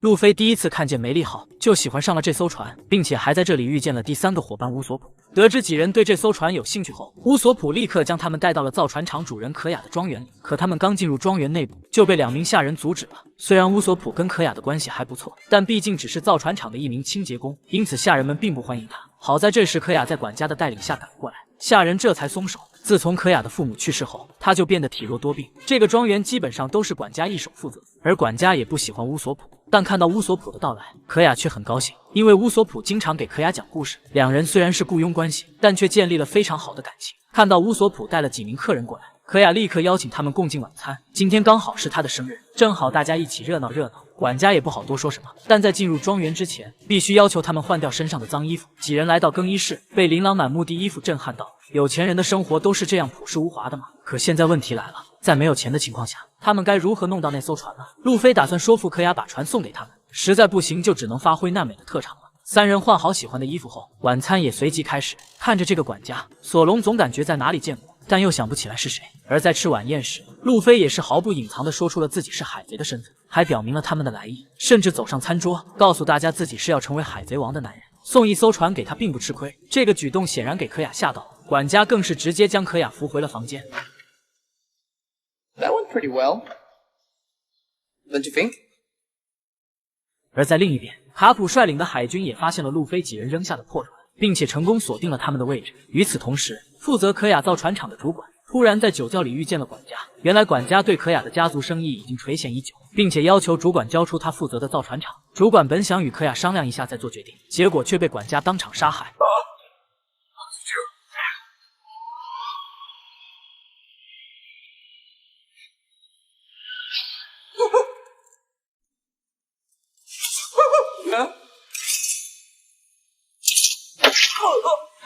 路飞第一次看见梅利号，就喜欢上了这艘船，并且还在这里遇见了第3个伙伴乌索普。得知几人对这艘船有兴趣后，乌索普立刻将他们带到了造船厂主人可雅的庄园里。可他们刚进入庄园内部，就被2名下人阻止了。虽然乌索普跟可雅的关系还不错，但毕竟只是造船厂的一名清洁工，因此下人们并不欢迎他。好在这时可雅在管家的带领下赶过来，下人这才松手。自从可雅的父母去世后，他就变得体弱多病。这个庄园基本上都是管家一手负责，而管家也不喜欢乌索普。但看到乌索普的到来，可雅却很高兴，因为乌索普经常给可雅讲故事。两人虽然是雇佣关系，但却建立了非常好的感情。看到乌索普带了几名客人过来，可雅立刻邀请他们共进晚餐。今天刚好是他的生日，正好大家一起热闹热闹。管家也不好多说什么，但在进入庄园之前，必须要求他们换掉身上的脏衣服。几人来到更衣室，被琳琅满目的衣服震撼到。有钱人的生活都是这样朴实无华的吗？可现在问题来了，在没有钱的情况下，他们该如何弄到那艘船呢？路飞打算说服可雅把船送给他们，实在不行就只能发挥娜美的特长了。3人换好喜欢的衣服后，晚餐也随即开始。看着这个管家，索隆总感觉在哪里见过，但又想不起来是谁。而在吃晚宴时，路飞也是毫不隐藏地说出了自己是海贼的身份，还表明了他们的来意，甚至走上餐桌，告诉大家自己是要成为海贼王的男人。送一艘船给他并不吃亏，这个举动显然给可雅吓到了。管家更是直接将可雅扶回了房间。That went pretty well. Don't you think? 而在另一边，卡普率领的海军也发现了路飞几人扔下的破船，并且成功锁定了他们的位置。与此同时，负责可雅造船厂的主管突然在酒窖里遇见了管家。原来管家对可雅的家族生意已经垂涎已久，并且要求主管交出他负责的造船厂。主管本想与可雅商量一下再做决定，结果却被管家当场杀害。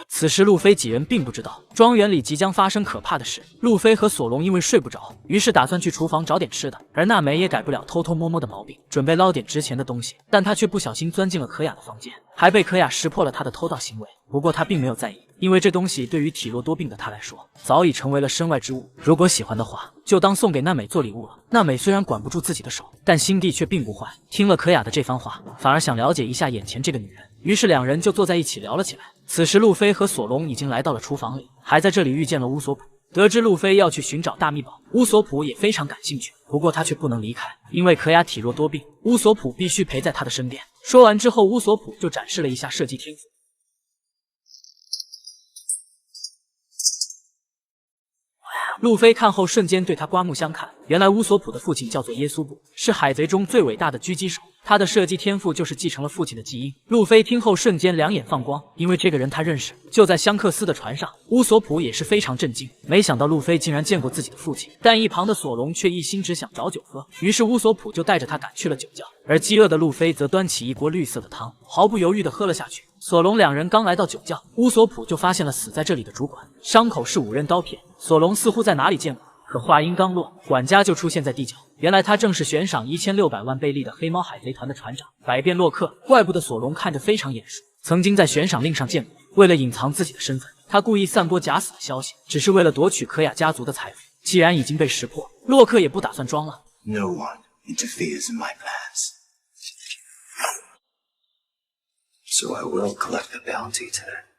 此时路飞几人并不知道庄园里即将发生可怕的事。路飞和索隆因为睡不着，于是打算去厨房找点吃的，而娜美也改不了偷偷摸摸的毛病，准备捞点值钱的东西，但她却不小心钻进了可雅的房间，还被可雅识破了她的偷盗行为。不过她并没有在意，因为这东西对于体弱多病的她来说早已成为了身外之物，如果喜欢的话就当送给娜美做礼物了。娜美虽然管不住自己的手，但心地却并不坏，听了可雅的这番话，反而想了解一下眼前这个女人，于是两人就坐在一起聊了起来。此时路飞和索隆已经来到了厨房里，还在这里遇见了乌索普。得知路飞要去寻找大秘宝，乌索普也非常感兴趣，不过他却不能离开，因为可雅体弱多病，乌索普必须陪在他的身边。说完之后，乌索普就展示了一下射击天赋。路飞看后瞬间对他刮目相看，原来乌索普的父亲叫做耶稣布，是海贼中最伟大的狙击手，他的射击天赋就是继承了父亲的基因。路飞听后瞬间两眼放光，因为这个人他认识，就在香克斯的船上。乌索普也是非常震惊，没想到路飞竟然见过自己的父亲，但一旁的索隆却一心只想找酒喝，于是乌索普就带着他赶去了酒窖，而饥饿的路飞则端起一锅绿色的汤，毫不犹豫地喝了下去。索隆两人刚来到酒窖，乌索普就发现了死在这里的主管，伤口是5刃刀片。索隆似乎在哪里见过，可话音刚落，管家就出现在地窖。原来他正是悬赏1600万贝利的黑猫海贼团的船长百变洛克，怪不得索隆看着非常眼熟，曾经在悬赏令上见过。为了隐藏自己的身份，他故意散播假死的消息，只是为了夺取可雅家族的财富。既然已经被识破，洛克也不打算装了。No one interferes in my plans. So I will collect the bounty today.